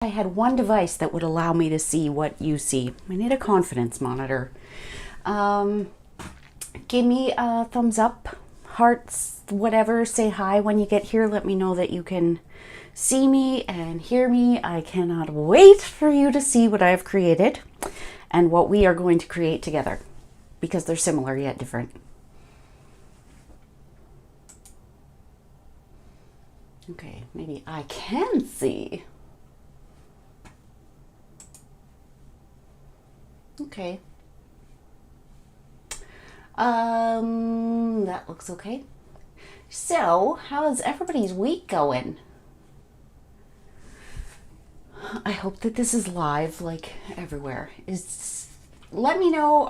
I had one device that would allow me to see what you see. I need a confidence monitor. Give me a thumbs up, hearts, whatever. Say hi when you get here. Let me know that you can see me and hear me. I cannot wait for you to see what I have created and what we are going to create together, because they're similar yet different. Okay, maybe I can see. Okay. That looks okay. So, how's everybody's week going? I hope that this is live, like everywhere. Let me know,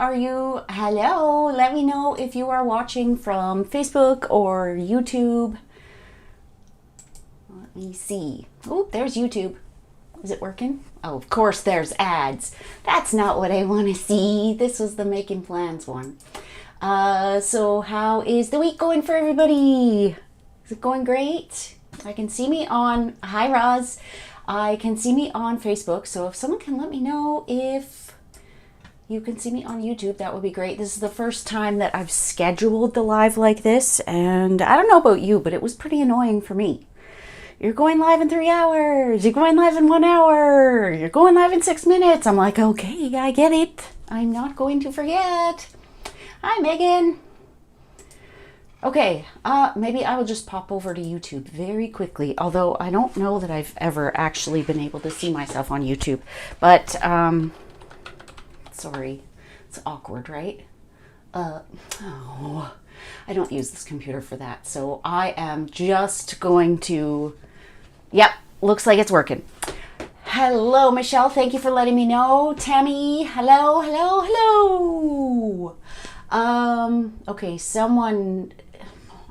hello? Let me know if you are watching from Facebook or YouTube. Let me see. Oh, there's YouTube. Is it working? Oh, of course there's ads. That's not what I want to see. This was the making plans one. So how is the week going for everybody? Is it going great? I can see me on, hi Roz. I can see me on Facebook. So if someone can let me know if you can see me on YouTube, that would be great. This is the first time that I've scheduled the live like this. And I don't know about you, but it was pretty annoying for me. You're going live in 3 hours. You're going live in 1 hour. You're going live in 6 minutes. I'm like, okay, I get it. I'm not going to forget. Hi, Megan. Okay, maybe I will just pop over to YouTube very quickly. Although I don't know that I've ever actually been able to see myself on YouTube. But, sorry. It's awkward, right? Oh, I don't use this computer for that. So I am just going to... Yep, looks like it's working. Hello, Michelle. Thank you for letting me know. Tammy, hello, hello, hello. Okay, someone,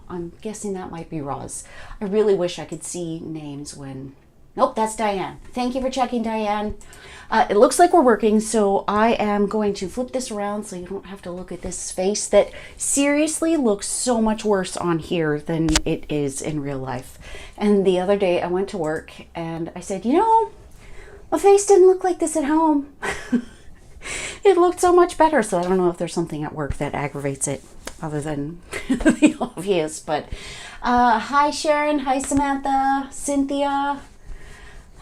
I'm guessing that might be Roz. I really wish I could see names when... Nope, that's Diane. Thank you for checking, Diane. It looks like we're working, so I am going to flip this around so you don't have to look at this face that seriously looks so much worse on here than it is in real life. And the other day I went to work and I said, you know, my face didn't look like this at home. It looked so much better. So I don't know if there's something at work that aggravates it other than the obvious. But hi, Sharon. Hi, Samantha. Cynthia.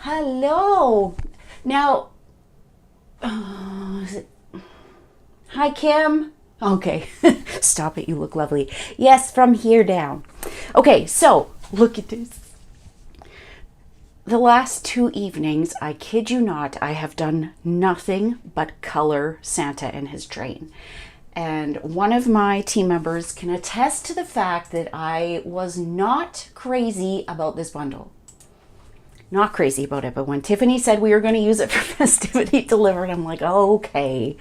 Hello. Now, hi, Kim. Okay. Stop it. You look lovely. Yes, from here down. Okay, so look at this. The last 2 evenings, I kid you not, I have done nothing but color Santa and his train. And one of my team members can attest to the fact that I was not crazy about this bundle. Not crazy about it, but when Tiffany said we were going to use it for festivity delivered, I'm like, oh, okay.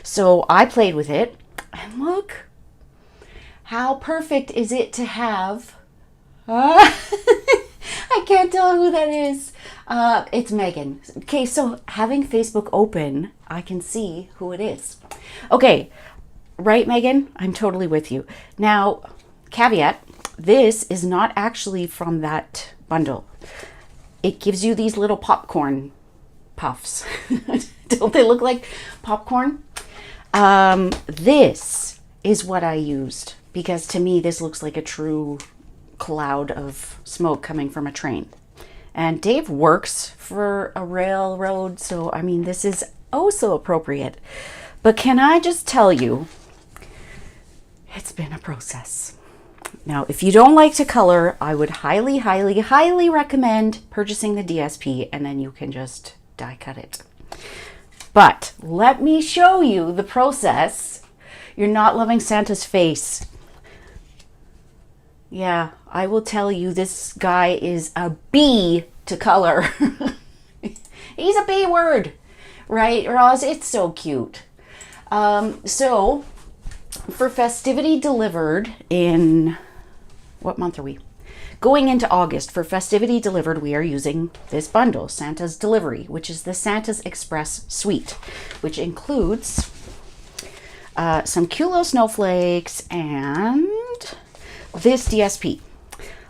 So I played with it, and look, how perfect is it to have? I can't tell who that is. It's Megan. Okay, so having Facebook open, I can see who it is. Okay, right, Megan? I'm totally with you. Now, caveat, this is not actually from that bundle. It gives you these little popcorn puffs. Don't they look like popcorn? This is what I used because to me this looks like a true cloud of smoke coming from a train. And Dave works for a railroad, so I mean this is oh so appropriate. But can I just tell you, it's been a process. Now, if you don't like to color, I would highly, highly, highly recommend purchasing the DSP and then you can just die cut it. But let me show you the process. You're not loving Santa's face. Yeah, I will tell you this guy is a B to color. He's a B word, right, Roz? It's so cute. So for festivity delivered in, what month are we? Going into August, for festivity delivered, we are using this bundle, Santa's Delivery, which is the Santa's Express Suite, which includes some cute little snowflakes and this DSP.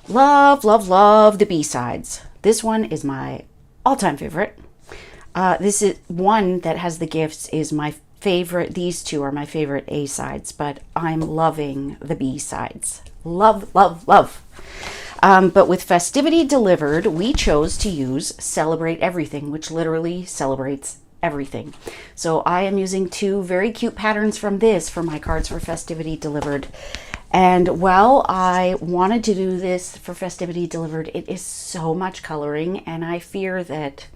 Love, love, love the B-sides. This one is my all-time favorite. This is one that has the gifts is my favorite. These two are my favorite A sides, but I'm loving the B sides. Love, love, love. But with Festivity Delivered, we chose to use Celebrate Everything, which literally celebrates everything. So I am using two very cute patterns from this for my cards for Festivity Delivered. And while I wanted to do this for Festivity Delivered, it is so much coloring, and I fear that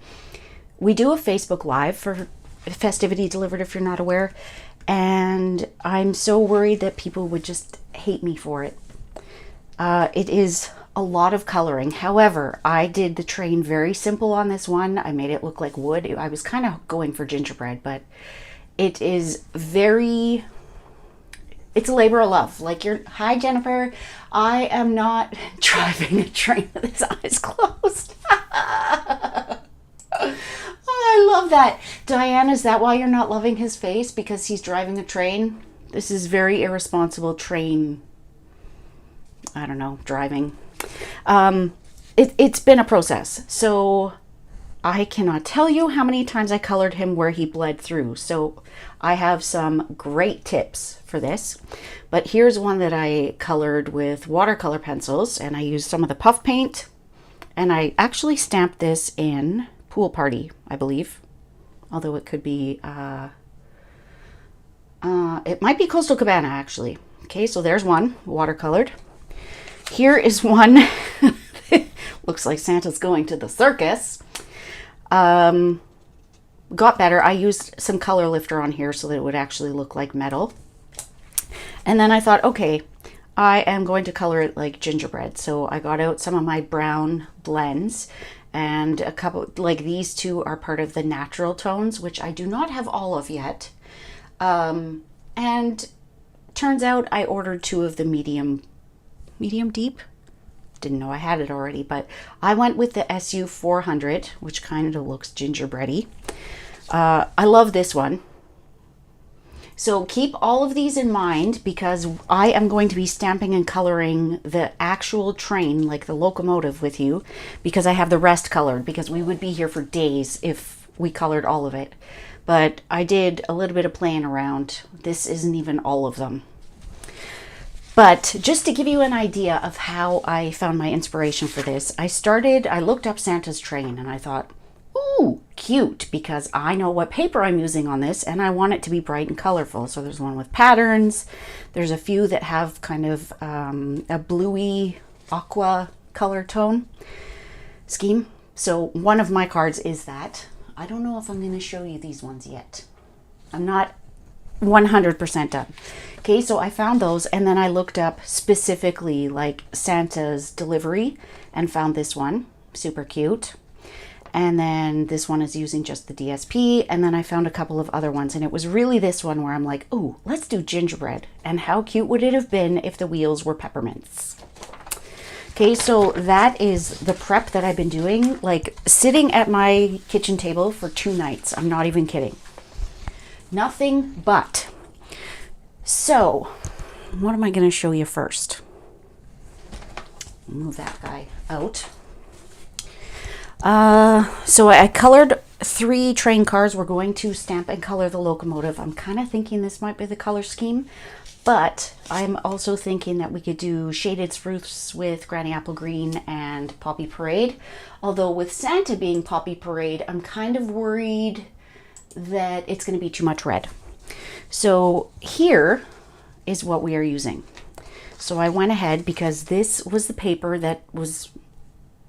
we do a Facebook Live for Festivity Delivered, if you're not aware, and I'm so worried that people would just hate me for it. It is a lot of coloring. However, I did the train very simple on this one. I made it look like wood. I was kind of going for gingerbread, but it is very... It's a labor of love. Like hi Jennifer, I am not driving a train with his eyes closed. I love that. Diane, is that why you're not loving his face? Because he's driving a train? This is very irresponsible train, I don't know, driving. It's been a process. So I cannot tell you how many times I colored him where he bled through. So I have some great tips for this. But here's one that I colored with watercolor pencils, and I used some of the puff paint, and I actually stamped this in Pool Party, I believe. Although it could be, it might be Coastal Cabana, actually. Okay, so there's one, watercolored. Here is one, looks like Santa's going to the circus. Got better. I used some color lifter on here so that it would actually look like metal. And then I thought, okay, I am going to color it like gingerbread. So I got out some of my brown blends, and a couple, like these two are part of the natural tones, which I do not have all of yet. And turns out I ordered two of the medium deep. Didn't know I had it already, but I went with the SU 400, which kind of looks gingerbready. I love this one. So keep all of these in mind, because I am going to be stamping and coloring the actual train, like the locomotive, with you, because I have the rest colored, because we would be here for days if we colored all of it. But I did a little bit of playing around. This isn't even all of them. But just to give you an idea of how I found my inspiration for this, I looked up Santa's train, and I thought, ooh, cute, because I know what paper I'm using on this, and I want it to be bright and colorful. So there's one with patterns. There's a few that have kind of a bluey aqua color tone scheme. So one of my cards is that. I don't know if I'm going to show you these ones yet. I'm not 100% done. Okay, so I found those, and then I looked up specifically like Santa's delivery and found this one, super cute. And then this one is using just the DSP, and then I found a couple of other ones, and it was really this one where I'm like, oh, let's do gingerbread. And how cute would it have been if the wheels were peppermints? Okay, so that is the prep that I've been doing, like sitting at my kitchen table for 2 nights. I'm not even kidding. Nothing but. So, what am I going to show you first? Move that guy out. So I colored 3 train cars. We're going to stamp and color the locomotive. I'm kind of thinking this might be the color scheme, but I'm also thinking that we could do Shaded Spruce with Granny Apple Green and Poppy Parade. Although with Santa being Poppy Parade, I'm kind of worried that it's going to be too much red. So here is what we are using. So I went ahead, because this was the paper that was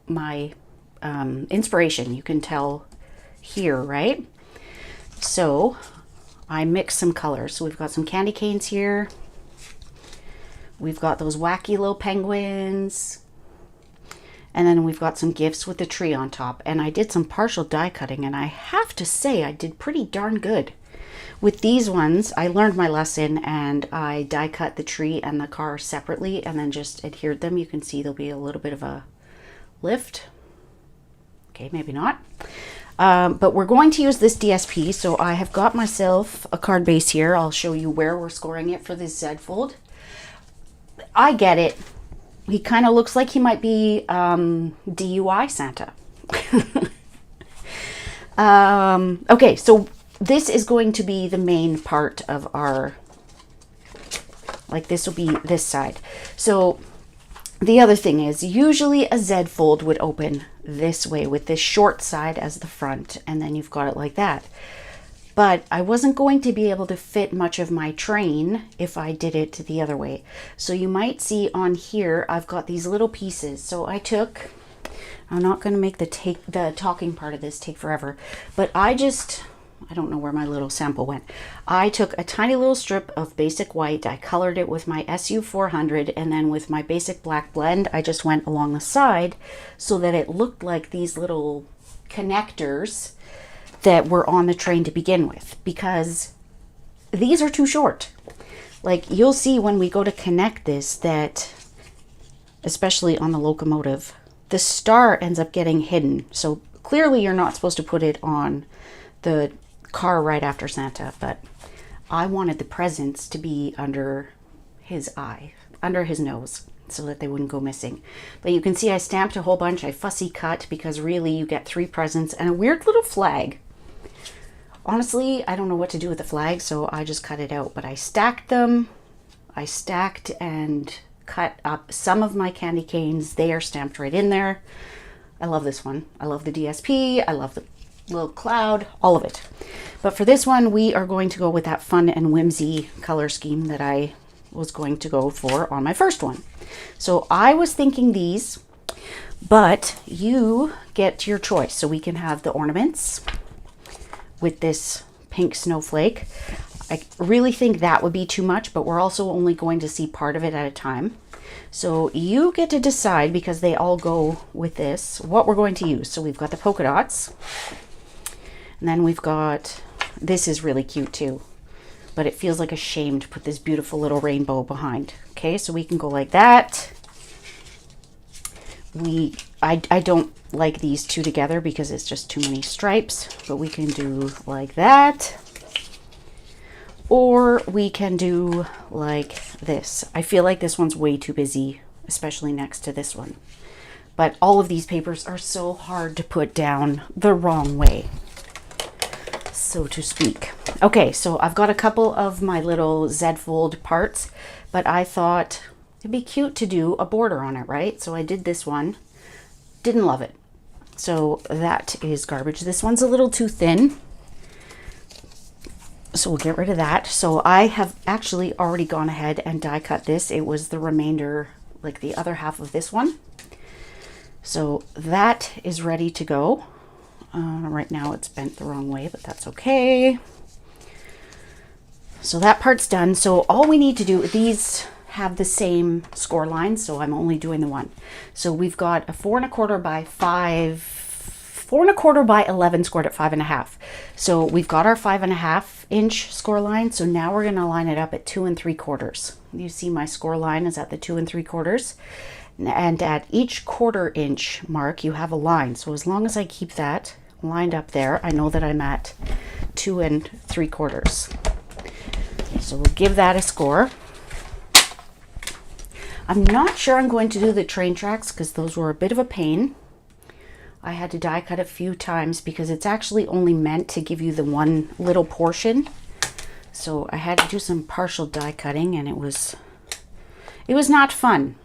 my inspiration. You can tell here, right? So I mixed some colors. So we've got some candy canes here. We've got those wacky little penguins. And then we've got some gifts with the tree on top. And I did some partial die cutting, and I have to say I did pretty darn good. With these ones, I learned my lesson, and I die cut the tree and the car separately and then just adhered them. You can see there'll be a little bit of a lift. Okay, maybe not. But we're going to use this DSP, so I have got myself a card base here. I'll show you where we're scoring it for this Z fold. I get it. He kind of looks like he might be DUI Santa. Okay, so this is going to be the main part of our, like this will be this side. So the other thing is usually a Z fold would open this way with this short side as the front, and then you've got it like that. But I wasn't going to be able to fit much of my train if I did it the other way. So you might see on here, I've got these little pieces. So I'm not going to make the talking part of this take forever, but I don't know where my little sample went. I took a tiny little strip of basic white. I colored it with my SU 400, and then with my basic black blend, I just went along the side so that it looked like these little connectors that were on the train to begin with, because these are too short. Like you'll see when we go to connect this, that especially on the locomotive, the star ends up getting hidden. So clearly you're not supposed to put it on the car right after Santa, but I wanted the presents to be under his eye, under his nose, so that they wouldn't go missing. But you can see I stamped a whole bunch. I fussy cut because really you get 3 presents and a weird little flag. Honestly, I don't know what to do with the flag, so I just cut it out. But I stacked them. I stacked and cut up some of my candy canes. They are stamped right in there. I love this one. I love the DSP. I love the little cloud, all of it. But for this one, we are going to go with that fun and whimsy color scheme that I was going to go for on my first one. So I was thinking these, but you get your choice. So we can have the ornaments with this pink snowflake. I really think that would be too much, but we're also only going to see part of it at a time. So you get to decide, because they all go with this, what we're going to use. So we've got the polka dots, and then we've got, this is really cute too, but it feels like a shame to put this beautiful little rainbow behind. Okay, so we can go like that. I don't like these two together because it's just too many stripes, but we can do like that, or we can do like this. I feel like this one's way too busy, especially next to this one, but all of these papers are so hard to put down the wrong way, so to speak. Okay, so I've got a couple of my little Z fold parts, but I thought it'd be cute to do a border on it, right? So I did this one. Didn't love it. So that is garbage. This one's a little too thin, so we'll get rid of that. So I have actually already gone ahead and die cut this. It was the remainder, like the other half of this one. So that is ready to go. Right now it's bent the wrong way, but that's okay. So that part's done. So all we need to do, these have the same score line, so I'm only doing the one. So we've got a 4 1/4 by 4 1/4 by 11 scored at 5 1/2. So we've got our 5 1/2 inch score line. So now we're going to line it up at 2 3/4. You see my score line is at the 2 3/4, and at each 1/4 inch mark you have a line. So as long as I keep that lined up there, I know that I'm at 2 3/4. So we'll give that a score. I'm not sure I'm going to do the train tracks because those were a bit of a pain. I had to die cut a few times because it's actually only meant to give you the one little portion. So I had to do some partial die cutting, and it was not fun.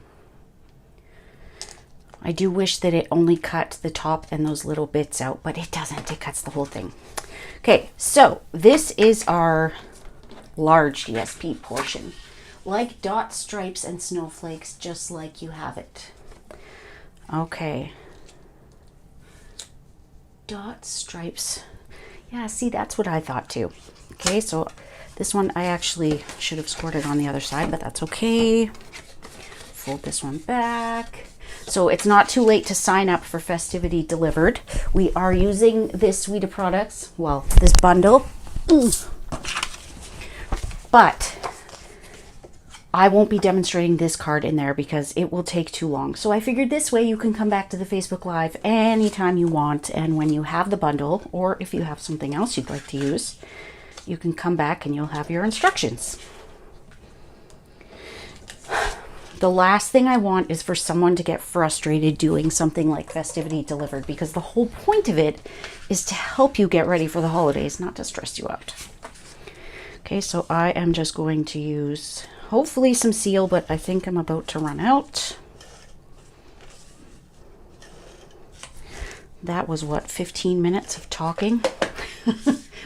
I do wish that it only cut the top and those little bits out, but it doesn't. It cuts the whole thing. Okay, so this is our large DSP portion. Like dot, stripes, and snowflakes, just like you have it. Okay. Dot, stripes. Yeah, see, that's what I thought too. Okay, so this one I actually should have scored it on the other side, but that's okay. Fold this one back. So it's not too late to sign up for Festivity Delivered. We are using this suite of products, well, this bundle. But I won't be demonstrating this card in there because it will take too long. So I figured this way you can come back to the Facebook Live anytime you want, and when you have the bundle, or if you have something else you'd like to use, you can come back and you'll have your instructions. the last thing I want is for someone to get frustrated doing something like Festivity Delivered, because the whole point of it is to help you get ready for the holidays, not to stress you out. Okay, so I am just going to use hopefully some seal, but I think I'm about to run out. That was what, 15 minutes of talking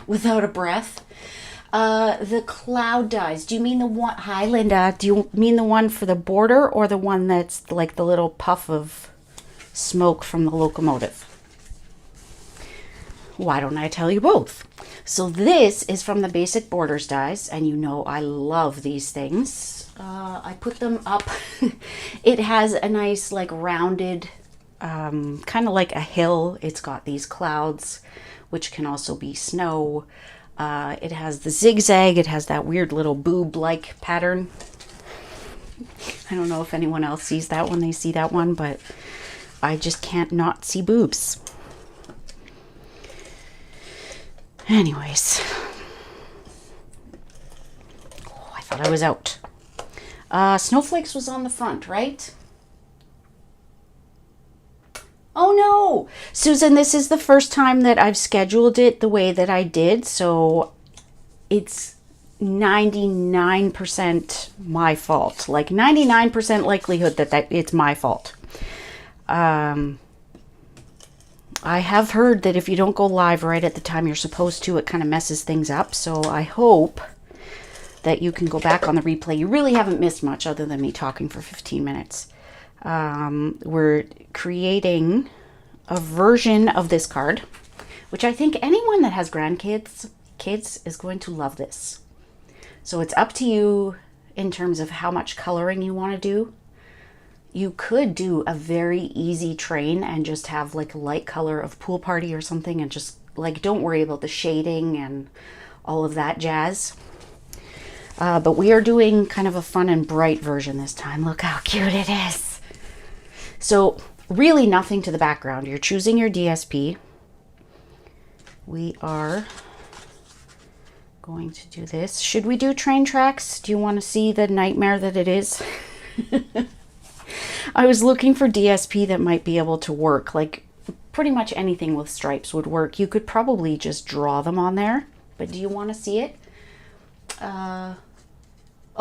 without a breath. The cloud dies. Do you mean the one, hi Linda, do you mean the one for the border or the one that's like the little puff of smoke from the locomotive? Why don't I tell you both? So this is from the Basic Borders dies, and you know I love these things. I put them up. It has a nice like rounded, kind of like a hill. It's got these clouds, which can also be snow. It has the zigzag. It has that weird little boob-like pattern. I don't know if anyone else sees that when they see that one, but I just can't not see boobs. Anyways. Oh, I thought I was out. Snowflakes was on the front, right? Oh no! Susan, this is the first time that I've scheduled it the way that I did, so it's 99% my fault. Like 99% likelihood that it's my fault. I have heard that if you don't go live right at the time you're supposed to, it kind of messes things up. So I hope that you can go back on the replay. You really haven't missed much other than me talking for 15 minutes. We're creating a version of this card, which I think anyone that has kids is going to love this. So it's up to you in terms of how much coloring you want to do. You could do a very easy train and just have like a light color of Pool Party or something, and just like don't worry about the shading and all of that jazz. But we are doing kind of a fun and bright version this time. Look how cute it is. So really nothing to the background. You're choosing your DSP. We are going to do this. Should we do train tracks? Do you want to see the nightmare that it is? I was looking for DSP that might be able to work. Like pretty much anything with stripes would work. You could probably just draw them on there. But do you want to see it?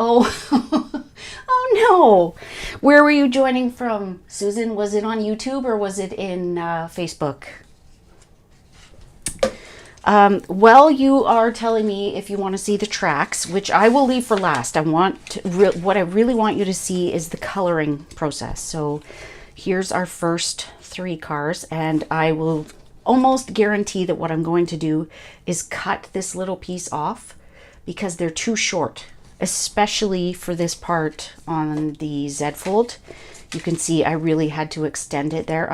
Oh, oh no. Where were you joining from, Susan? Was it on YouTube or was it in Facebook? Well, you are telling me if you want to see the tracks, which I will leave for last. What I really want you to see is the coloring process. So here's our first 3 cars, and I will almost guarantee that what I'm going to do is cut this little piece off because they're too short, especially for this part on the Z fold. You can see I really had to extend it there.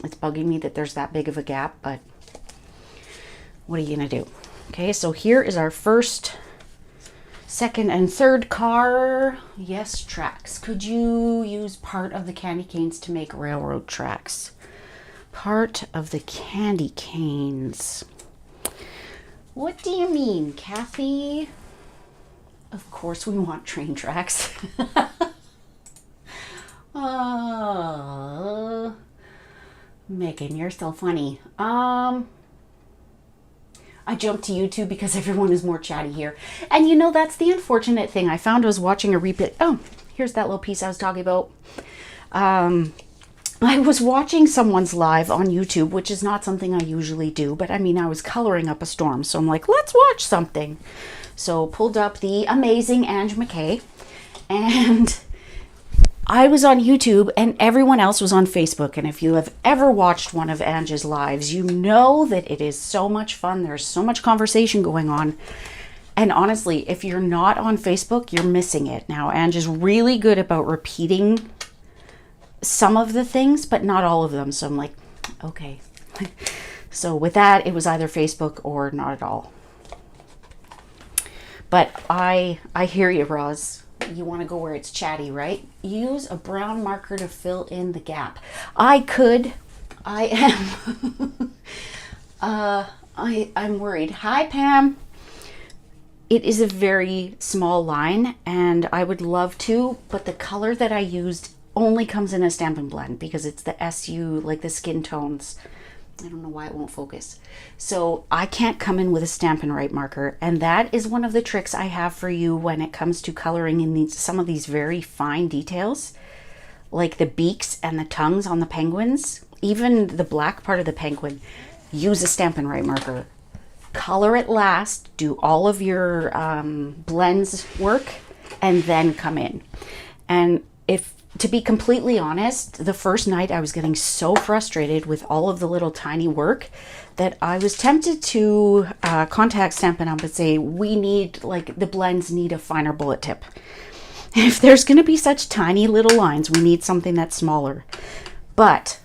It's bugging me that there's that big of a gap, but what are you gonna do? Okay, so here is our first, second, and third car. Yes, tracks. Could you use part of the candy canes to make railroad tracks? Part of the candy canes. What do you mean, Kathy? Of course we want train tracks. Megan, you're so funny. I jumped to YouTube because everyone is more chatty here. And you know, that's the unfortunate thing. I found I was watching a replay. Oh, here's that little piece I was talking about. I was watching someone's live on YouTube, which is not something I usually do. But I mean, I was coloring up a storm. So I'm like, let's watch something. So pulled up the amazing Ange McKay. And I was on YouTube and everyone else was on Facebook. And if you have ever watched one of Ange's lives, you know that it is so much fun. There's so much conversation going on. And honestly, if you're not on Facebook, you're missing it. Now, Ange is really good about repeating some of the things, but not all of them. So I'm like, okay. So with that, it was either Facebook or not at all. But I hear you, Roz. You want to go where it's chatty, right? Use a brown marker to fill in the gap. I could. I am. I'm worried. Hi, Pam. it is a very small line and I would love to, but the color that I used only comes in a Stampin' blend because it's the SU, like the skin tones. I don't know why it won't focus. So I can't come in with a Stampin' Right marker, and that is one of the tricks I have for you when it comes to coloring in some of these very fine details, like the beaks and the tongues on the penguins, even the black part of the penguin. Use a Stampin' Right marker. Color it last, do all of your blends work, and then come in. And to be completely honest, the first night I was getting so frustrated with all of the little tiny work that I was tempted to contact Stampin' Up and say, we need, like, the blends need a finer bullet tip. If there's going to be such tiny little lines, we need something that's smaller. But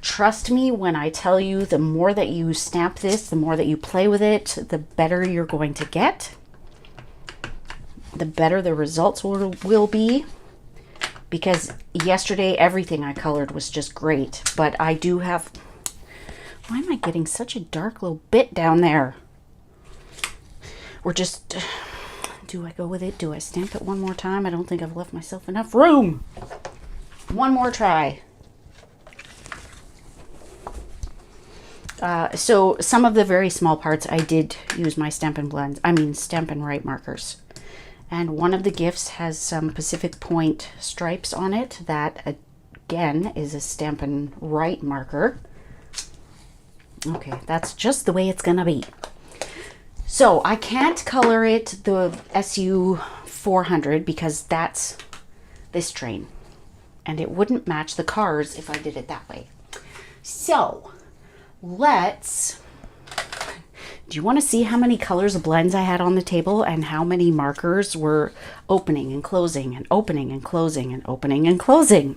trust me when I tell you, the more that you stamp this, the more that you play with it, the better you're going to get. The better the results will be. Because yesterday everything I colored was just great, but I do have, why am I getting such a dark little bit down there? Or just, do I go with it? Do I stamp it one more time? I don't think I've left myself enough room. One more try. So some of the very small parts I did use my Stampin' Right markers. And one of the gifts has some Pacific Point stripes on it. That, again, is a Stampin' Right marker. Okay, that's just the way it's gonna be. So I can't color it the SU 400 because that's this train. And it wouldn't match the cars if I did it that way. So do you want to see how many colors of blends I had on the table and how many markers were opening and closing and opening and closing and opening and closing?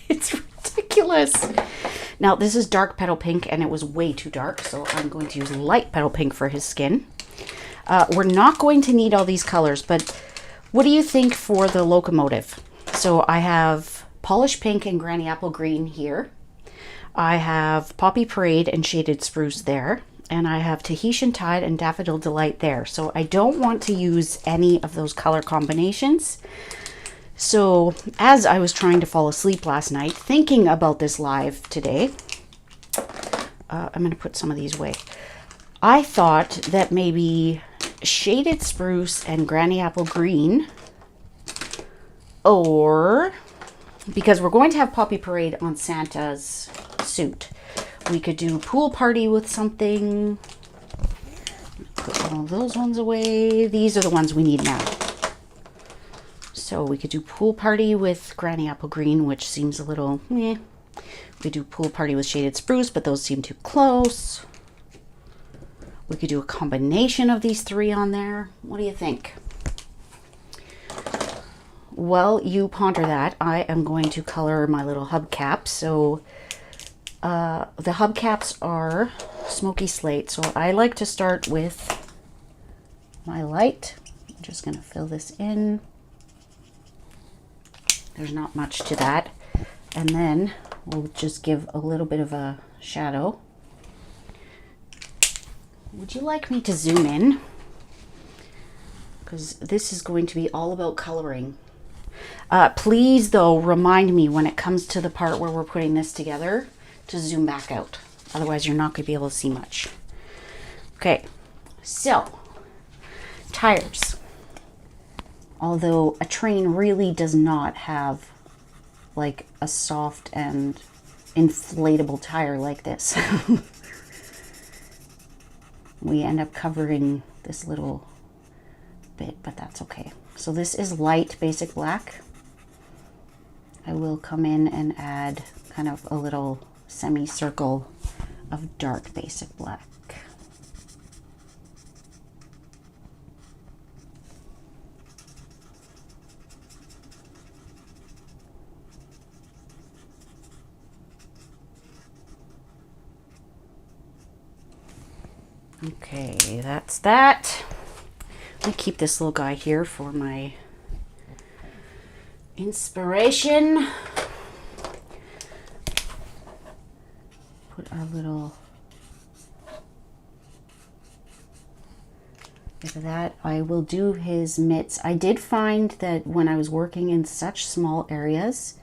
It's ridiculous. Now this is dark petal pink and it was way too dark, so I'm going to use light petal pink for his skin. We're not going to need all these colors, but what do you think for the locomotive? So I have Polish Pink and Granny Apple Green here. I have Poppy Parade and Shaded Spruce there. And I have Tahitian Tide and Daffodil Delight there. So I don't want to use any of those color combinations. So as I was trying to fall asleep last night, thinking about this live today, I'm going to put some of these away. I thought that maybe Shaded Spruce and Granny Apple Green, or because we're going to have Poppy Parade on Santa's suit, we could do Pool Party with something. Put all those ones away. These are the ones we need now. So we could do Pool Party with Granny Apple Green, which seems a little meh. We could do Pool Party with Shaded Spruce, but those seem too close. We could do a combination of these three on there. What do you think? Well, you ponder that. I am going to color my little hubcaps. So the hubcaps are Smoky Slate. So I like to start with my light. I'm just going to fill this in. There's not much to that. And then we'll just give a little bit of a shadow. Would you like me to zoom in? Because this is going to be all about coloring. Please, though, remind me when it comes to the part where we're putting this together to zoom back out. Otherwise, you're not going to be able to see much. Okay, so tires. Although a train really does not have like a soft and inflatable tire like this. We end up covering this little bit, but that's okay. So this is light basic black. I will come in and add kind of a little semicircle of dark basic black. Okay, that's that. I'm gonna keep this little guy here for my inspiration. put our little bit of that. I will do his mitts. I did find that when I was working in such small areas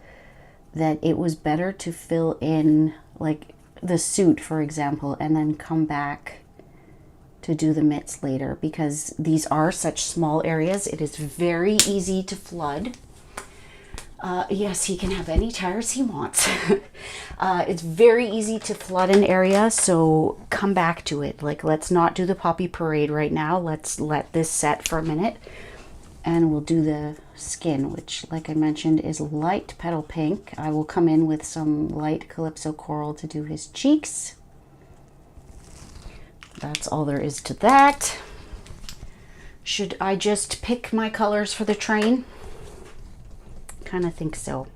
that it was better to fill in like the suit, for example, and then come back to do the mitts later, because these are such small areas. It is very easy to flood. Yes, he can have any tires he wants. It's very easy to flood an area, so come back to it. Like, let's not do the poppy parade right now. Let's let this set for a minute, and we'll do the skin, which, like I mentioned, is light petal pink. I will come in with some light calypso coral to do his cheeks. That's all there is to that. Should I just pick my colors for the train? Kind of think so.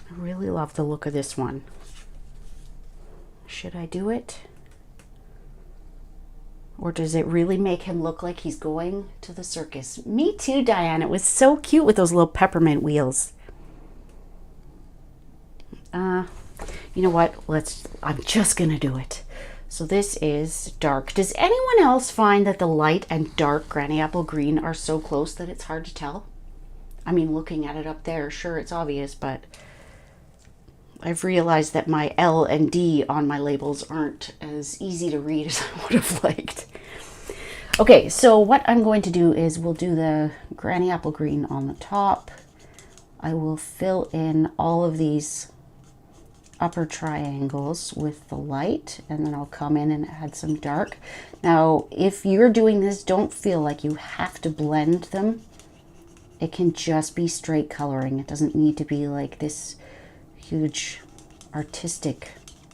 I really love the look of this one. Should I do it? Or does it really make him look like he's going to the circus? Me too, Diane. It was so cute with those little peppermint wheels. You know what? I'm just gonna do it. So this is dark. Does anyone else find that the light and dark granny apple green are so close that it's hard to tell? I mean, looking at it up there, sure, it's obvious, but I've realized that my L and D on my labels aren't as easy to read as I would have liked. Okay, so what I'm going to do is we'll do the granny apple green on the top. I will fill in all of these upper triangles with the light, and then I'll come in and add some dark. Now, if you're doing this, don't feel like you have to blend them. It can just be straight coloring. It doesn't need to be like this huge artistic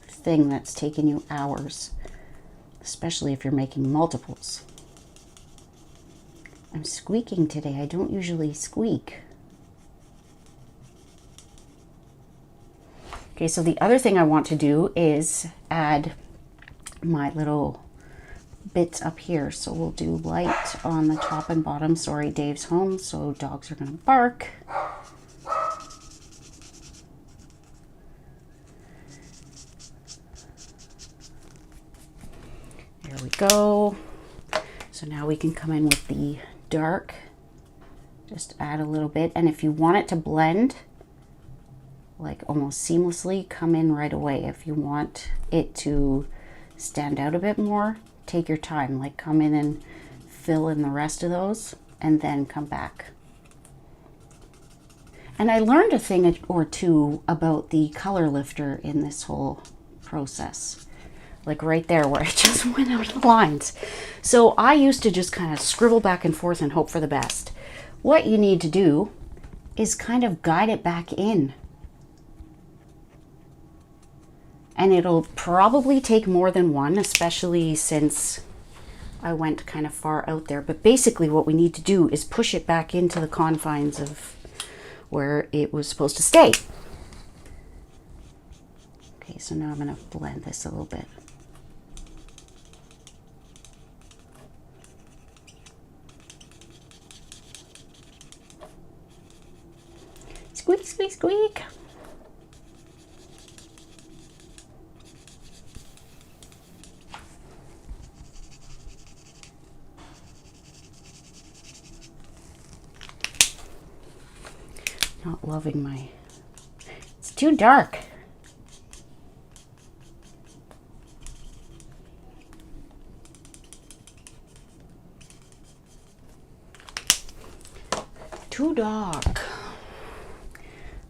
thing that's taken you hours, especially if you're making multiples. I'm squeaking today. I don't usually squeak. Okay, so the other thing I want to do is add my little bits up here. So we'll do light on the top and bottom. Sorry, Dave's home, so dogs are gonna bark. There we go. So now we can come in with the dark. Just add a little bit, and if you want it to blend like almost seamlessly, come in right away. If you want it to stand out a bit more, take your time, like come in and fill in the rest of those and then come back. And I learned a thing or two about the color lifter in this whole process, like right there where I just went out of the lines. So I used to just kind of scribble back and forth and hope for the best. What you need to do is kind of guide it back in. And it'll probably take more than one, especially since I went kind of far out there. But basically what we need to do is push it back into the confines of where it was supposed to stay. Okay, so now I'm going to blend this a little bit. Squeak, squeak, squeak. Not loving my, it's too dark. Too dark.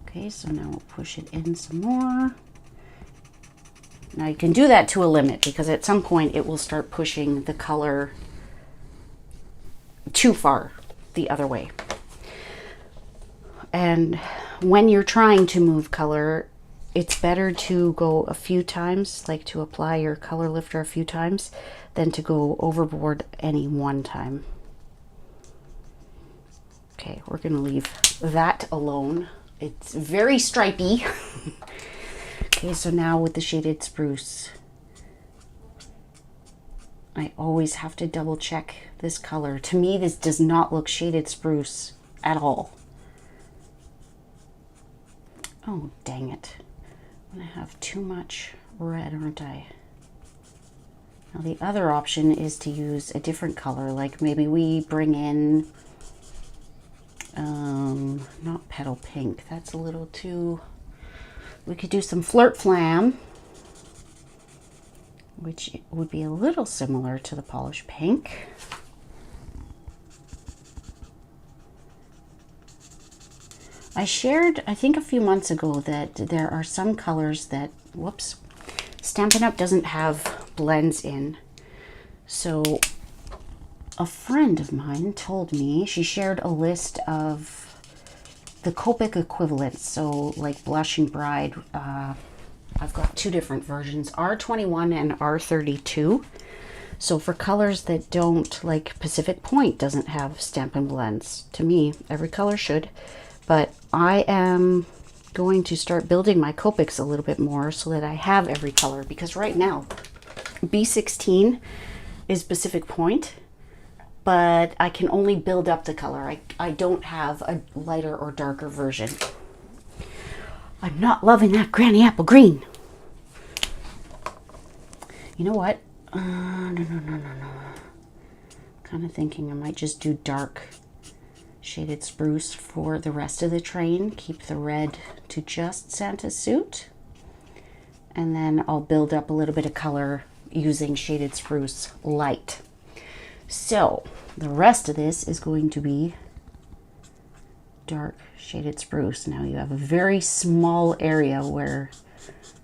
Okay, so now we'll push it in some more. Now you can do that to a limit, because at some point it will start pushing the color too far the other way. And when you're trying to move color, it's better to go a few times, like to apply your color lifter a few times, than to go overboard any one time. Okay, we're gonna leave that alone. It's very stripy. Okay, so now with the shaded spruce, I always have to double check this color. To me, this does not look shaded spruce at all. Oh, dang it. I'm gonna have too much red, aren't I? Now the other option is to use a different color, like maybe we bring in, not petal pink, that's a little too, we could do some Flirt Flam, which would be a little similar to the polished pink. I shared, I think a few months ago, that there are some colors that, whoops, Stampin' Up! Doesn't have blends in. So a friend of mine told me, she shared a list of the Copic equivalents. So like Blushing Bride, I've got two different versions, R21 and R32. So for colors that don't, like Pacific Point doesn't have Stampin' blends. To me, every color should. But I am going to start building my Copics a little bit more so that I have every color, because right now B16 is Pacific Point, but I can only build up the color. I don't have a lighter or darker version. I'm not loving that Granny Apple Green. You know what? No. Kind of thinking I might just do dark Shaded Spruce for the rest of the train. Keep the red to just Santa's suit. And then I'll build up a little bit of color using Shaded Spruce light. So the rest of this is going to be dark Shaded Spruce. Now you have a very small area where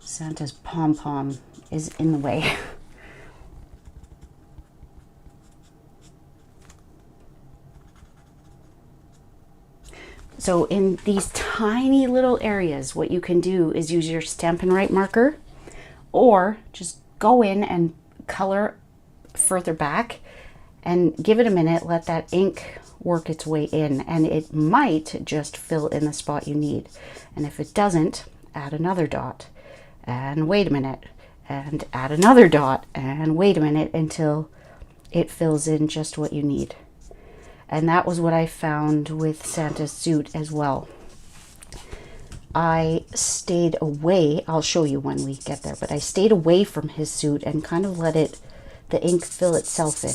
Santa's pom-pom is in the way. So in these tiny little areas, what you can do is use your Stampin' Right marker, or just go in and color further back and give it a minute, let that ink work its way in, and it might just fill in the spot you need. And if it doesn't, add another dot, and wait a minute, and add another dot, and wait a minute until it fills in just what you need. And that was what I found with Santa's suit as well. I stayed away, I'll show you when we get there, but I stayed away from his suit and kind of let the ink fill itself in.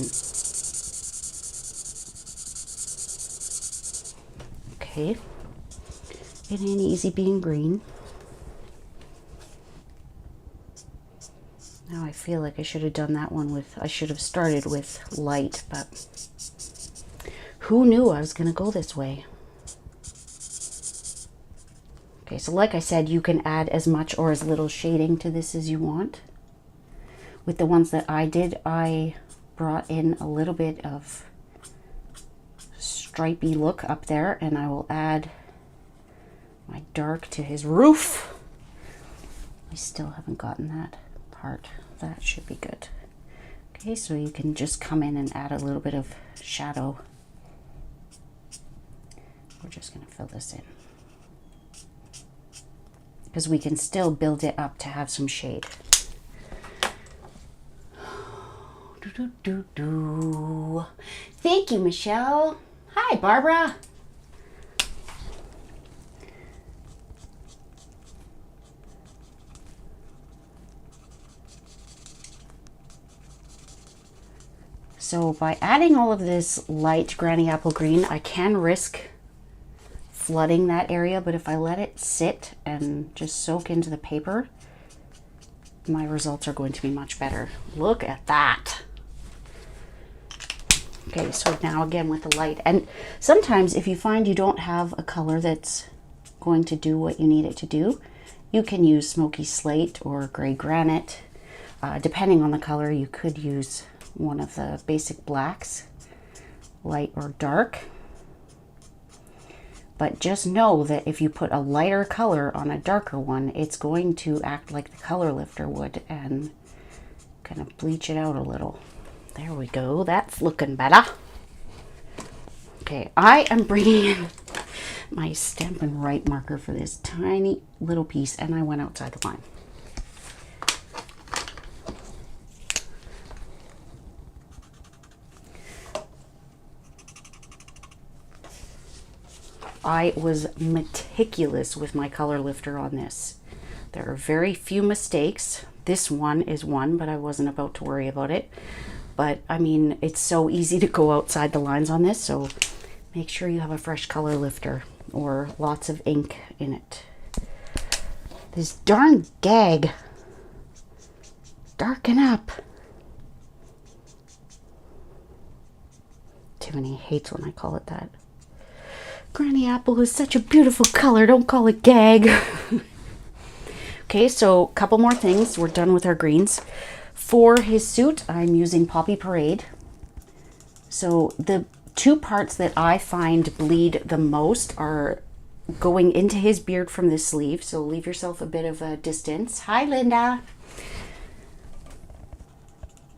Okay, it ain't easy being green. Now I feel like I should have done that one with, I should have started with light, but who knew I was going to go this way? Okay, so like I said, you can add as much or as little shading to this as you want. With the ones that I did, I brought in a little bit of stripy look up there, and I will add my dark to his roof. I still haven't gotten that part. That should be good. Okay, so you can just come in and add a little bit of shadow. We're just going to fill this in, because we can still build it up to have some shade. Thank you, Michelle. Hi, Barbara. So by adding all of this light Granny Apple Green, I can risk flooding that area, but if I let it sit and just soak into the paper, my results are going to be much better. Look at that. Okay, so now again with the light, and sometimes if you find you don't have a color that's going to do what you need it to do, you can use smoky slate or gray granite. Depending on the color, you could use one of the basic blacks, light or dark. But just know that if you put a lighter color on a darker one, it's going to act like the color lifter would and kind of bleach it out a little. There we go. That's looking better. Okay, I am bringing in my Stampin' Right marker for this tiny little piece, and I went outside the line. I was meticulous with my color lifter on this. There are very few mistakes. This one is one, but I wasn't about to worry about it. But I mean, it's so easy to go outside the lines on this, so make sure you have a fresh color lifter or lots of ink in it. This darn gag. Darken up. Tiffany hates when I call it that. Granny Apple is such a beautiful color. Don't call it gag. Okay, so a couple more things. We're done with our greens. For his suit, I'm using Poppy Parade. So the two parts that I find bleed the most are going into his beard from this sleeve. So leave yourself a bit of a distance. Hi, Linda.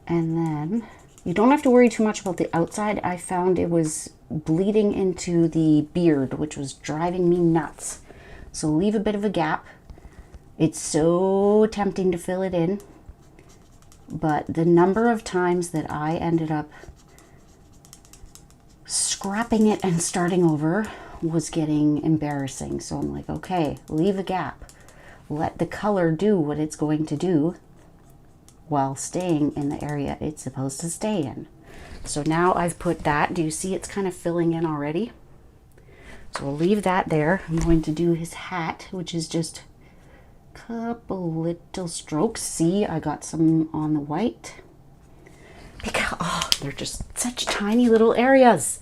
And then you don't have to worry too much about the outside. I found it was bleeding into the beard, which was driving me nuts. So leave a bit of a gap. It's so tempting to fill it in, but the number of times that I ended up scrapping it and starting over was getting embarrassing. So I'm like, okay, leave a gap. Let the color do what it's going to do while staying in the area it's supposed to stay in. So now I've put that. Do you see it's kind of filling in already? So we'll leave that there. I'm going to do his hat, which is just a couple little strokes. See, I got some on the white. Because, oh, they're just such tiny little areas.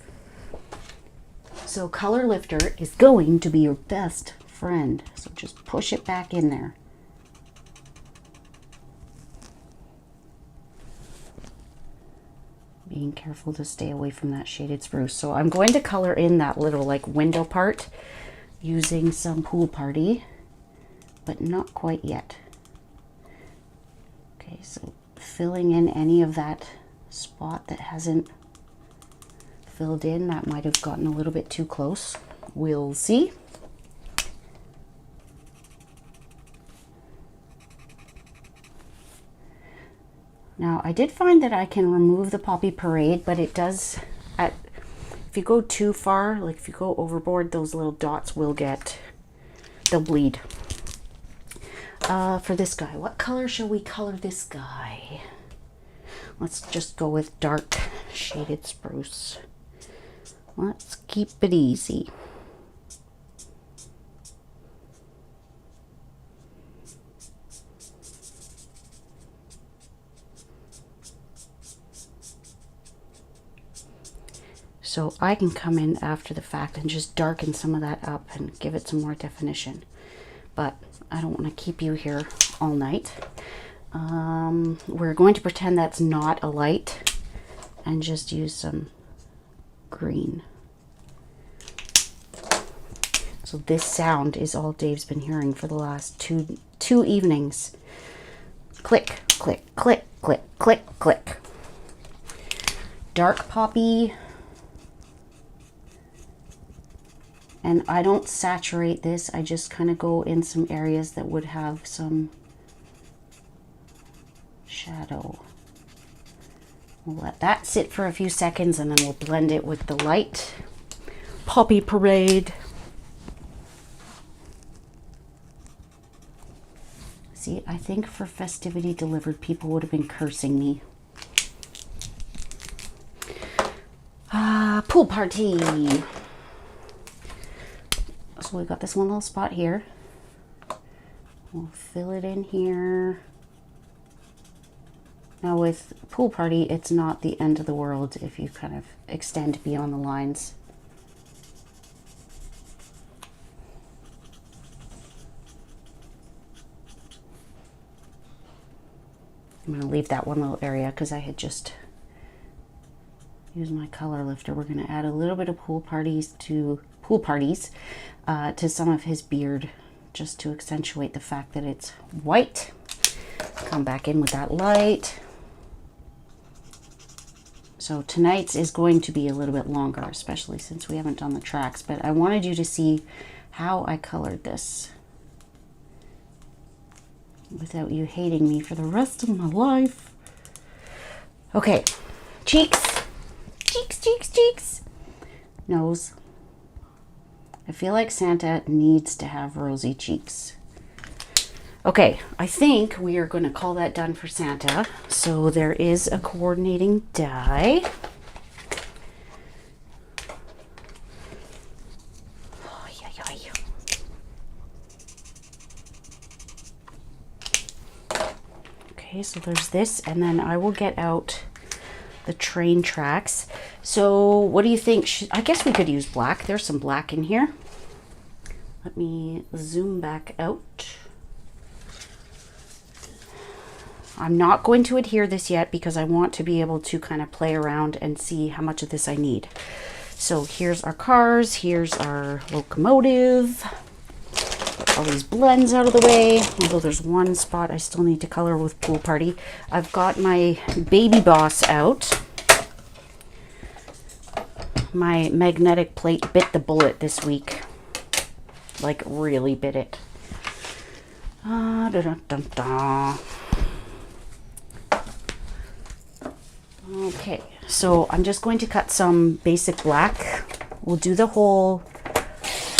So color lifter is going to be your best friend. So just push it back in there. Being careful to stay away from that shaded spruce. So I'm going to color in that little like window part using some Pool Party, but not quite yet. Okay, so filling in any of that spot that hasn't filled in, that might have gotten a little bit too close. We'll see. Now, I did find that I can remove the Poppy Parade, but it does, if you go too far, like if you go overboard, those little dots will they'll bleed. For this guy, what color shall we color this guy? Let's just go with dark shaded spruce. Let's keep it easy. So I can come in after the fact and just darken some of that up and give it some more definition. But I don't want to keep you here all night. We're going to pretend that's not a light and just use some green. So this sound is all Dave's been hearing for the last two evenings. Click, click, click, click, click, click. Dark Poppy. And I don't saturate this, I just kind of go in some areas that would have some shadow. We'll let that sit for a few seconds and then we'll blend it with the light Poppy Parade. See, I think for Festivity Delivered, people would have been cursing me. Pool Party. So we've got this one little spot here. We'll fill it in here. Now with Pool Party, it's not the end of the world if you kind of extend beyond the lines. I'm going to leave that one little area because I had just used my color lifter. We're going to add a little bit of Pool Parties to some of his beard, just to accentuate the fact that it's white. Come back in with that light. So tonight's is going to be a little bit longer, especially since we haven't done the tracks, but I wanted you to see how I colored this without you hating me for the rest of my life. Okay, cheeks, cheeks, cheeks, cheeks, nose. I feel like Santa needs to have rosy cheeks. Okay, I think we are going to call that done for Santa. So there is a coordinating die. Oh, yeah, yeah. Okay, so there's this, and then I will get out the train tracks. So what do you think? I guess we could use black. There's some black in here. Let me zoom back out. I'm not going to adhere this yet because I want to be able to kind of play around and see how much of this I need. So here's our cars, here's our locomotive. Put all these blends out of the way, although there's one spot I still need to color with Pool Party. I've got my Baby Boss out. My magnetic plate bit the bullet this week. Like, really bit it. Okay, so I'm just going to cut some basic black. We'll do the whole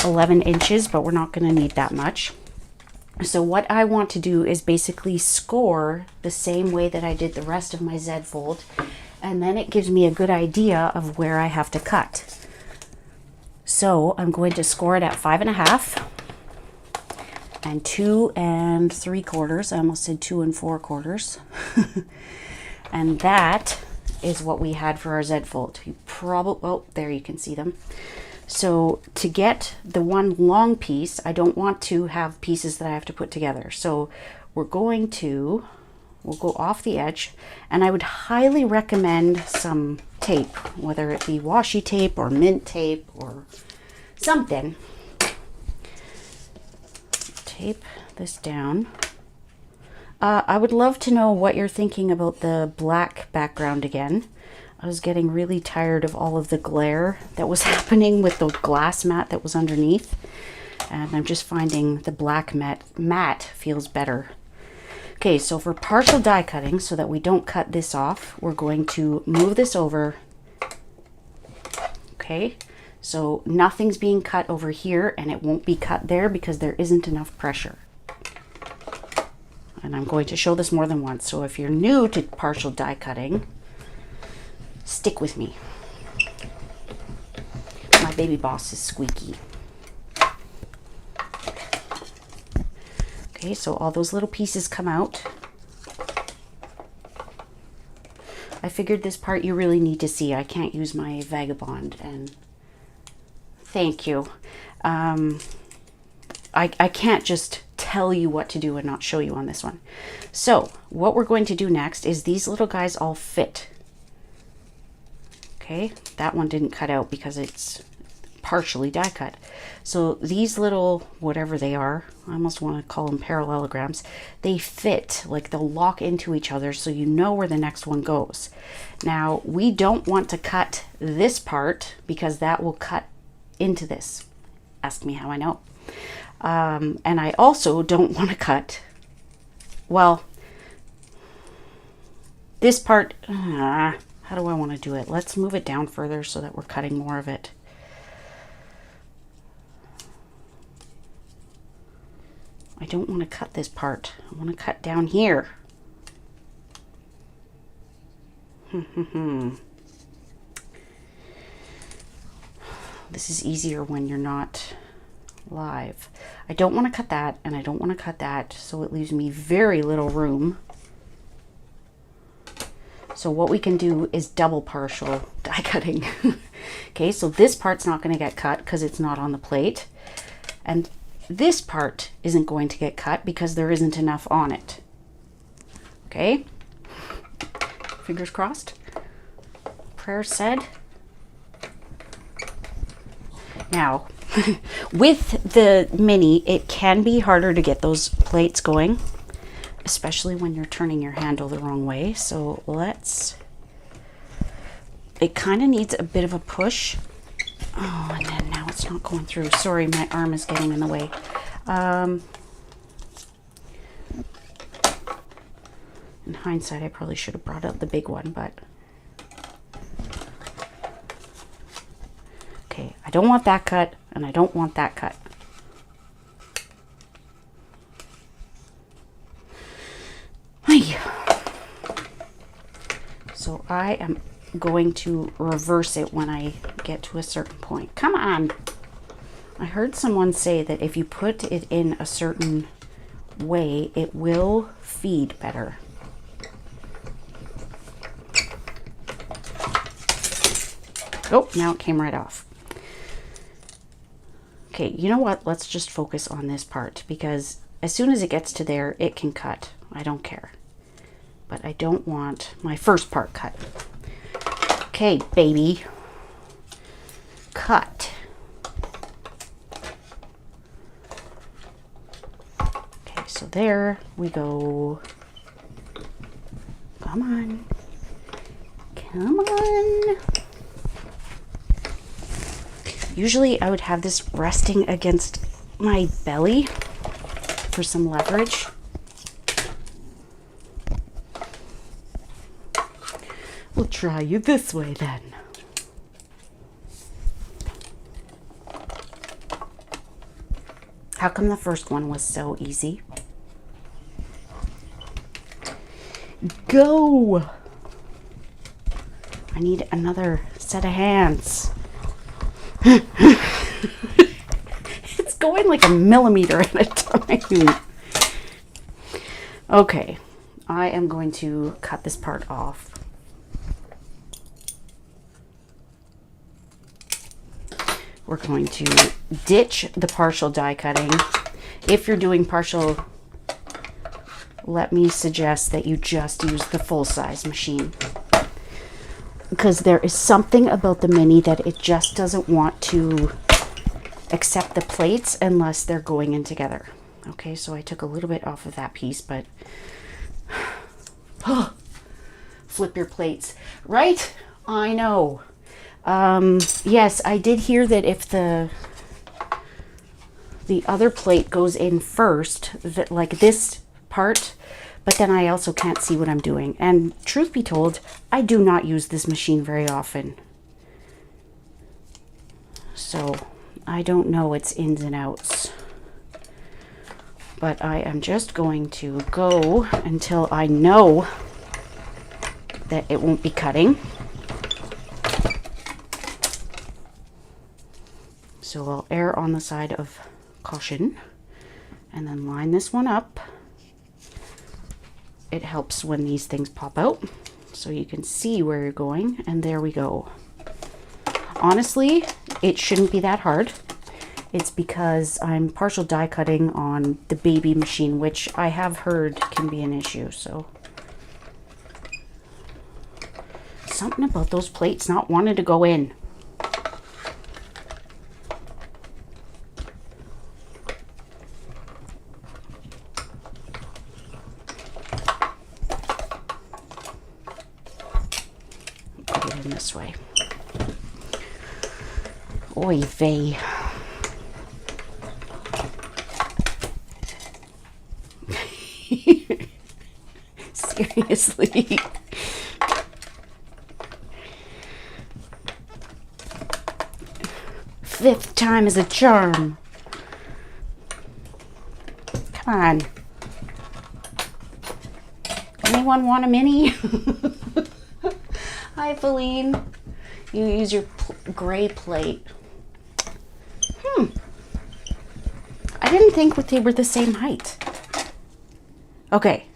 11 inches, but we're not going to need that much. So what I want to do is basically score the same way that I did the rest of my Z fold, and then it gives me a good idea of where I have to cut. So I'm going to score it at 5.5 and 2 3/4. I almost said 2 4/4. And that is what we had for our Z fold. You probably, oh, there you can see them. So to get the one long piece, I don't want to have pieces that I have to put together. So we'll go off the edge, and I would highly recommend some tape, whether it be washi tape or mint tape or something. Tape this down. I would love to know what you're thinking about the black background again. I was getting really tired of all of the glare that was happening with the glass mat that was underneath. And I'm just finding the black matte feels better. Okay, so for partial die cutting, so that we don't cut this off, we're going to move this over. Okay, so nothing's being cut over here, and it won't be cut there because there isn't enough pressure. And I'm going to show this more than once. So if you're new to partial die cutting, stick with me. My Baby Boss is squeaky. Okay, so all those little pieces come out. I figured this part you really need to see. I can't use my Vagabond, and thank you. I can't just tell you what to do and not show you on this one. So what we're going to do next is these little guys all fit. Okay, that one didn't cut out because it's partially die cut. So these little, whatever they are, I almost want to call them parallelograms, they fit, like they'll lock into each other so you know where the next one goes. Now we don't want to cut this part because that will cut into this. Ask me how I know. And I also don't want to cut, well, this part, how do I want to do it? Let's move it down further so that we're cutting more of it. I don't want to cut this part. I want to cut down here. This is easier when you're not live. I don't want to cut that, and I don't want to cut that, so it leaves me very little room. So what we can do is double partial die cutting. Okay, so this part's not going to get cut because it's not on the plate, and this part isn't going to get cut because there isn't enough on it. Okay, fingers crossed, prayer said. Now with the mini, it can be harder to get those plates going, especially when you're turning your handle the wrong way. So it kind of needs a bit of a push. Oh, and then now it's not going through. Sorry, my arm is getting in the way. In hindsight, I probably should have brought out the big one, but okay, I don't want that cut, and I don't want that cut. So I am going to reverse it when I get to a certain point. Come on. I heard someone say that if you put it in a certain way, it will feed better. Oh, now it came right off. Okay, you know what? Let's just focus on this part, because as soon as it gets to there, it can cut. I don't care. But I don't want my first part cut. Okay, baby. Cut. Okay, so there we go. Come on. Come on. Usually I would have this resting against my belly for some leverage. We'll try you this way then. How come the first one was so easy? Go! I need another set of hands. It's going like a millimeter at a time. Okay, I am going to cut this part off. We're going to ditch the partial die cutting. If you're doing partial, let me suggest that you just use the full-size machine, because there is something about the mini that it just doesn't want to accept the plates unless they're going in together. Okay, so I took a little bit off of that piece, but flip your plates, right? I know. Yes, I did hear that if the other plate goes in first, that like this part, but then I also can't see what I'm doing. And truth be told, I do not use this machine very often. So I don't know its ins and outs. But I am just going to go until I know that it won't be cutting. So I'll err on the side of caution and then line this one up. It helps when these things pop out so you can see where you're going, and there we go. Honestly, it shouldn't be that hard. It's because I'm partial die cutting on the baby machine, which I have heard can be an issue. So something about those plates not wanting to go in. This way. Oy vey. Seriously. Fifth time is a charm. Come on. Anyone want a mini? Hi, Feline. You use your gray plate. I didn't think they were the same height. Okay.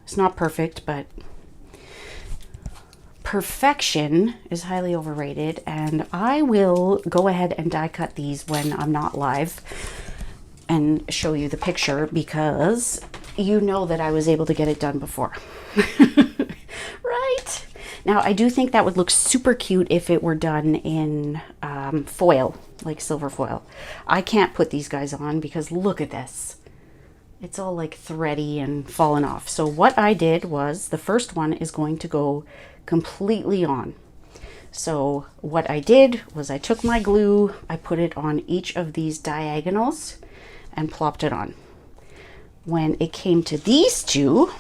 It's not perfect, but perfection is highly overrated, and I will go ahead and die cut these when I'm not live and show you the picture, because you know that I was able to get it done before. Right? Now, I do think that would look super cute if it were done in foil, like silver foil. I can't put these guys on because look at this. It's all like thready and fallen off. So what I did was, the first one is going to go completely on. So what I did was I took my glue, I put it on each of these diagonals and plopped it on. When it came to these two,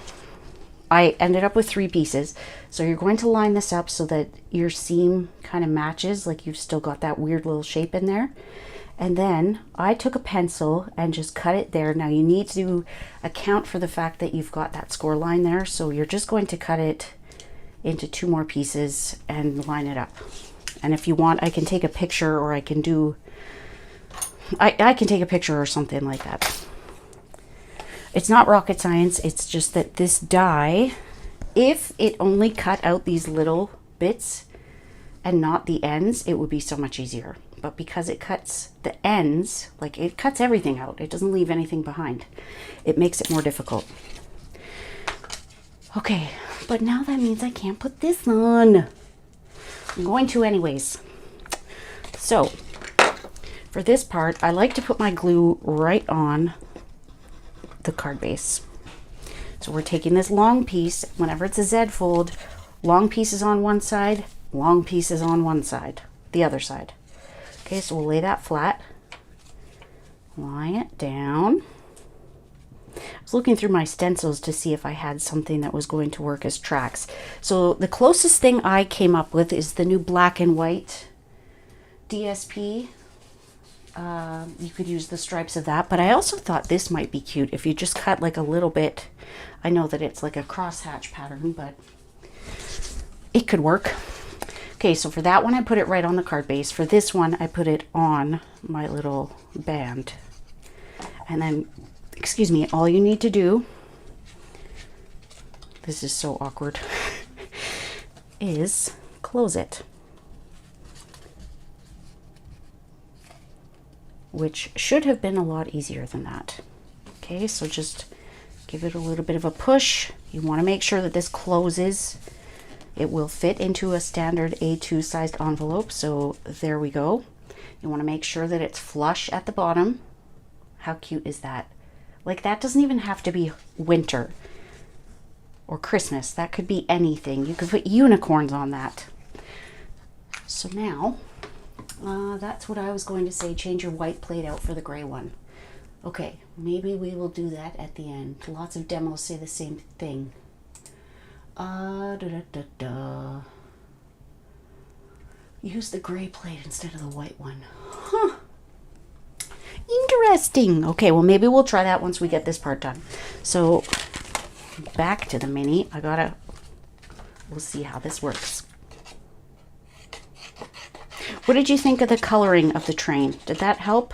I ended up with 3 pieces. So you're going to line this up so that your seam kind of matches, like you've still got that weird little shape in there. And then I took a pencil and just cut it there. Now you need to account for the fact that you've got that score line there. So you're just going to cut it into 2 more pieces and line it up. And if you want, I can take a picture, or I can do, I can take a picture or something like that. It's not rocket science. It's just that this die, if it only cut out these little bits and not the ends, it would be so much easier. But because it cuts the ends, like it cuts everything out, it doesn't leave anything behind, it makes it more difficult. Okay, but now that means I can't put this on. I'm going to anyways. So for this part, I like to put my glue right on the card base. So we're taking this long piece. Whenever it's a Z fold, long pieces on one side, long pieces on one side, the other side. Okay, so we'll lay that flat, lie it down. I was looking through my stencils to see if I had something that was going to work as tracks. So the closest thing I came up with is the new black and white DSP. You could use the stripes of that, but I also thought this might be cute if you just cut like a little bit. I know that it's like a crosshatch pattern, but it could work. Okay, so for that one, I put it right on the card base. For this one, I put it on my little band. And then, excuse me, all you need to do, this is so awkward, is close it. Which should have been a lot easier than that. Okay, so just give it a little bit of a push. You want to make sure that this closes. It will fit into a standard A2 sized envelope, so there we go. You want to make sure that it's flush at the bottom. How cute is that? Like, that doesn't even have to be winter or Christmas. That could be anything. You could put unicorns on that. So now, that's what I was going to say. Change your white plate out for the gray one. Okay, maybe we will do that at the end. Lots of demos say the same thing. Use the gray plate instead of the white one. Huh. Interesting. Okay, well, maybe we'll try that once we get this part done. So back to the mini. We'll see how this works. What did you think of the coloring of the train? Did that help?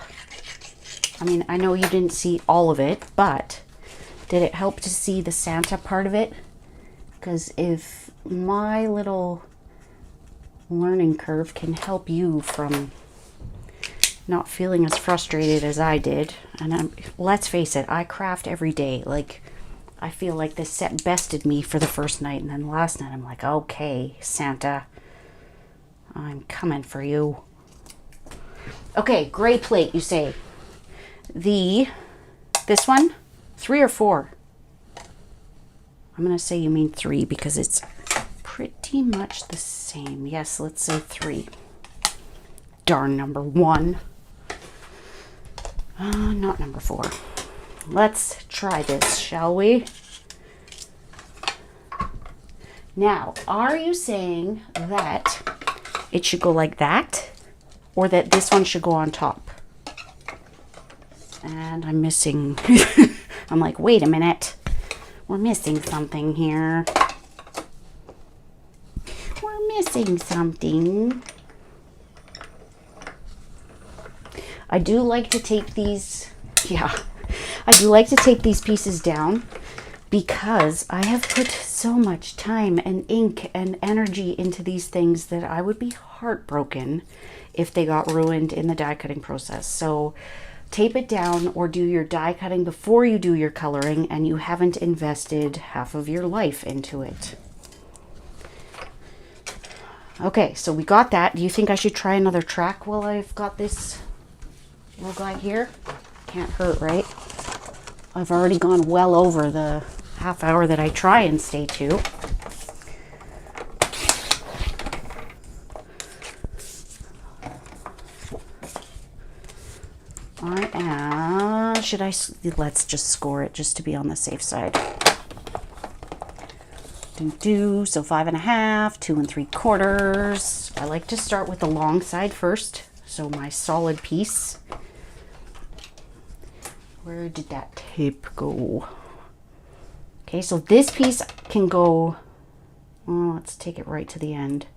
I mean, I know you didn't see all of it, but did it help to see the Santa part of it? Because if my little learning curve can help you from not feeling as frustrated as I did, and let's face it, I craft every day. Like, I feel like this set bested me for the first night, and then last night I'm like, okay, Santa, I'm coming for you. Okay, gray plate, you say. This one, 3 or 4? I'm going to say you mean 3 because it's pretty much the same. Yes, let's say 3. Darn number 1. Not number 4. Let's try this, shall we? Now, are you saying that it should go like that, or that this one should go on top? And I'm missing, I'm like, wait a minute. We're missing something here. We're missing something. I do like to take these, I do like to take these pieces down because I have put so much time and ink and energy into these things that I would be heartbroken if they got ruined in the die cutting process. So tape it down or do your die cutting before you do your coloring and you haven't invested half of your life into it. Okay, so we got that. Do you think I should try another track while I've got this little guy here? Can't hurt, right? I've already gone well over the half hour that I try and stay to. Let's just score it just to be on the safe side. So 5.5, 2 3/4. I like to start with the long side first. So my solid piece. Where did that tape go? Okay, so this piece can go Well, let's take it right to the end,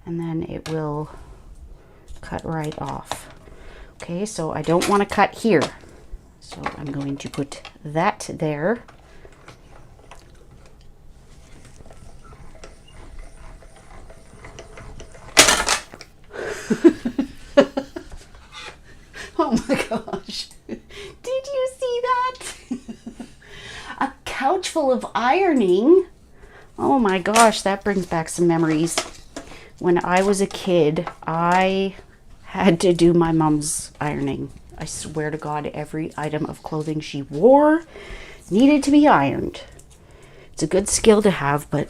and then it will cut right off. Okay, so I don't want to cut here, so I'm going to put that there. Oh my gosh, did you see that? A couch full of ironing. Oh my gosh, that brings back some memories. When I was a kid, I had to do my mom's ironing. I swear to God, every item of clothing she wore needed to be ironed. It's a good skill to have, but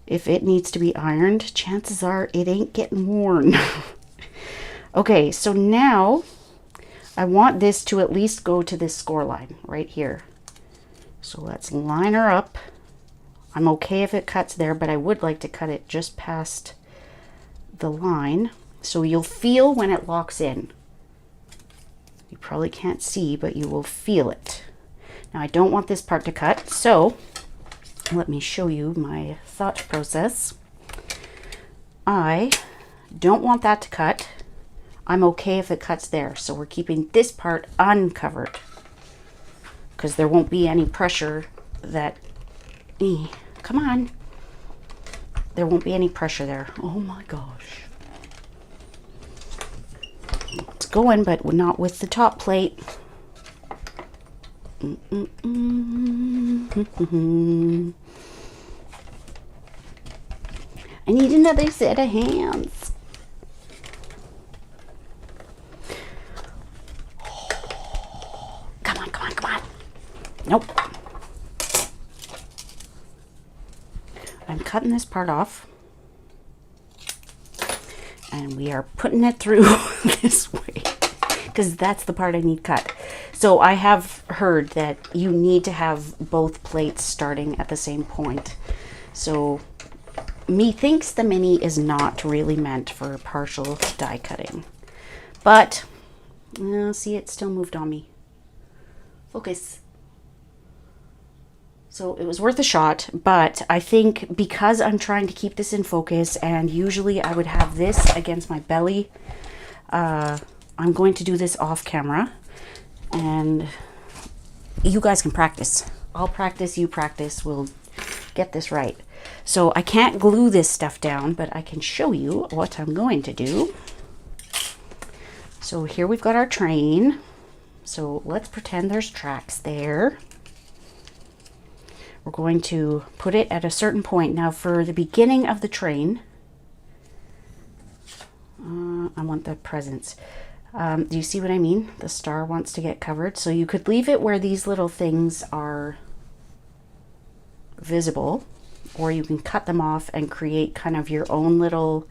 if it needs to be ironed, chances are it ain't getting worn. Okay, so now I want this to at least go to this score line right here. So let's line her up. I'm okay if it cuts there, but I would like to cut it just past the line. So you'll feel when it locks in. You probably can't see, but you will feel it. Now I don't want this part to cut, so let me show you my thought process. I don't want that to cut. I'm okay if it cuts there. So we're keeping this part uncovered because there won't be any pressure that, come on. There won't be any pressure there. Oh my gosh. It's going, but not with the top plate. I need another set of hands. Nope. I'm cutting this part off and we are putting it through this way because that's the part I need cut. So I have heard that you need to have both plates starting at the same point. So methinks the mini is not really meant for partial die cutting, but see, it still moved on me. Focus. So it was worth a shot, but I think because I'm trying to keep this in focus, and usually I would have this against my belly, I'm going to do this off camera, and you guys can practice. I'll practice, you practice, we'll get this right. So I can't glue this stuff down, but I can show you what I'm going to do. So here we've got our train. So let's pretend there's tracks there. We're going to put it at a certain point. Now for the beginning of the train, I want the presents. Do you see what I mean? The star wants to get covered. So you could leave it where these little things are visible, or you can cut them off and create kind of your own little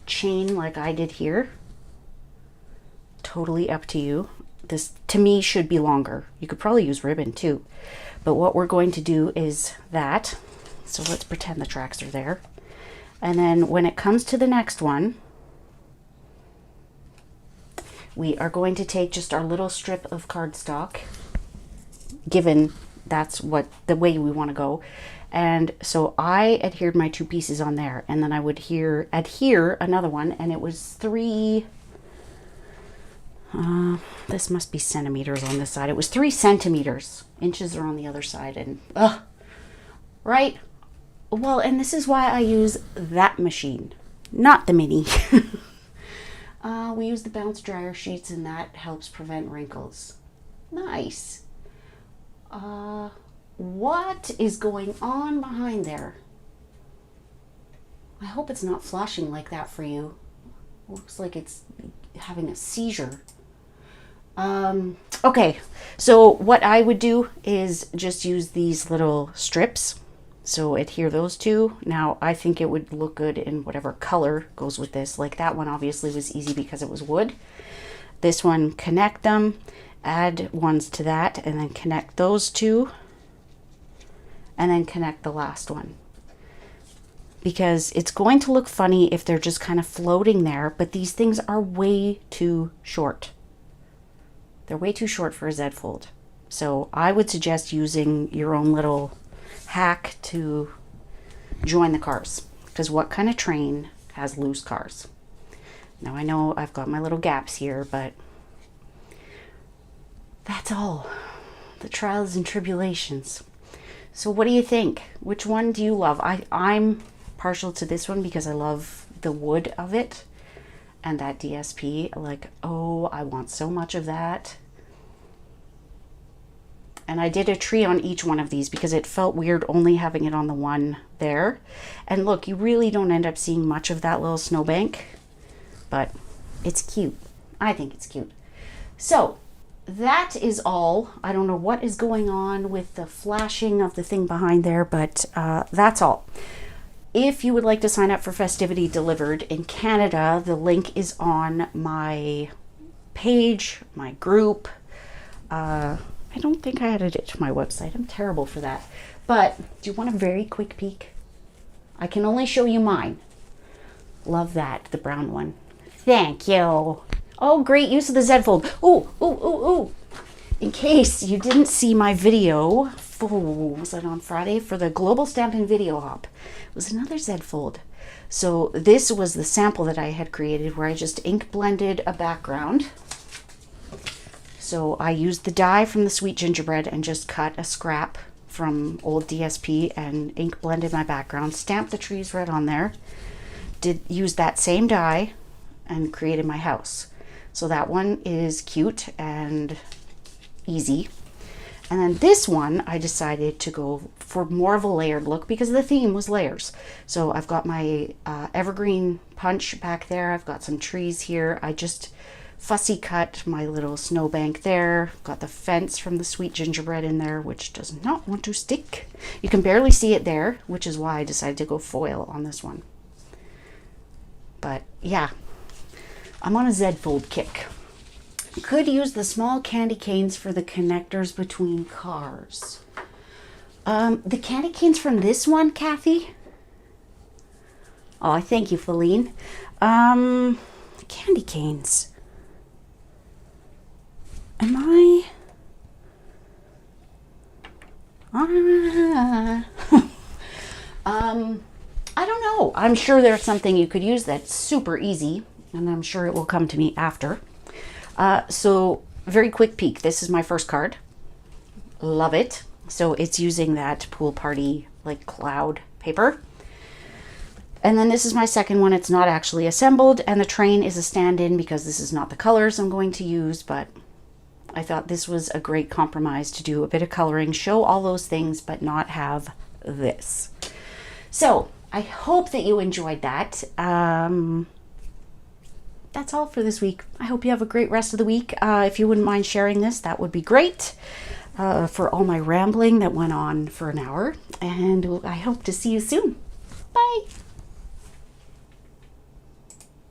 chain like I did here. Totally up to you. This to me should be longer. You could probably use ribbon too. But what we're going to do is that. So let's pretend the tracks are there. And then when it comes to the next one, we are going to take just our little strip of cardstock, given that's what the way we want to go. And so I adhered my two pieces on there, and then I would adhere another one, and it was 3, this must be centimeters on this side. It was 3 centimeters. Inches are on the other side, and right? Well, and this is why I use that machine, not the mini. We use the bounce dryer sheets, and that helps prevent wrinkles. Nice. What is going on behind there? I hope it's not flashing like that for you. Looks like it's having a seizure. Okay, so what I would do is just use these little strips. So adhere those two. Now I think it would look good in whatever color goes with this. Like that one obviously was easy because it was wood. This one, connect them, add ones to that, and then connect those two, and then connect the last one. Because it's going to look funny if they're just kind of floating there, but these things are way too short. They're way too short for a Z fold. So I would suggest using your own little hack to join the cars. Because what kind of train has loose cars? Now I know I've got my little gaps here, but that's all. The trials and tribulations. So what do you think? Which one do you love? I'm partial to this one because I love the wood of it and that DSP. Like, oh, I want so much of that. And I did a tree on each one of these because it felt weird only having it on the one there. And look, you really don't end up seeing much of that little snowbank, but it's cute. I think it's cute. So that is all. I don't know what is going on with the flashing of the thing behind there, but that's all. If you would like to sign up for Festivity Delivered in Canada, the link is on my page, my group. I don't think I added it to my website. I'm terrible for that. But do you want a very quick peek? I can only show you mine. Love that, the brown one. Thank you. Oh, great use of the Z Fold. Ooh. In case you didn't see my video, was it on Friday? For the Global Stampin' Video Hop. It was another Z Fold. So this was the sample that I had created where I just ink blended a background. So I used the die from the Sweet Gingerbread and just cut a scrap from old DSP and ink blended my background, stamped the trees right on there, use that same die and created my house. So that one is cute and easy. And then this one, I decided to go for more of a layered look because the theme was layers. So I've got my evergreen punch back there. I've got some trees here. I just fussy cut my little snowbank there. Got the fence from the Sweet Gingerbread in there, which does not want to stick. You can barely see it there, which is why I decided to go foil on this one. But yeah, I'm on a Z Fold kick. Could use the small candy canes for the connectors between cars. The candy canes from this one, Kathy? Oh, thank you, Feline. Candy canes. Am I? I don't know. I'm sure there's something you could use that's super easy, and I'm sure it will come to me after. So very quick peek. This is my first card. Love it. So it's using that pool party like cloud paper. And then this is my second one. It's not actually assembled, and the train is a stand-in because this is not the colors I'm going to use, but I thought this was a great compromise to do a bit of coloring, show all those things, but not have this. So I hope that you enjoyed that. That's all for this week. I hope you have a great rest of the week. If you wouldn't mind sharing this, that would be great. For all my rambling that went on for an hour. And I hope to see you soon. Bye.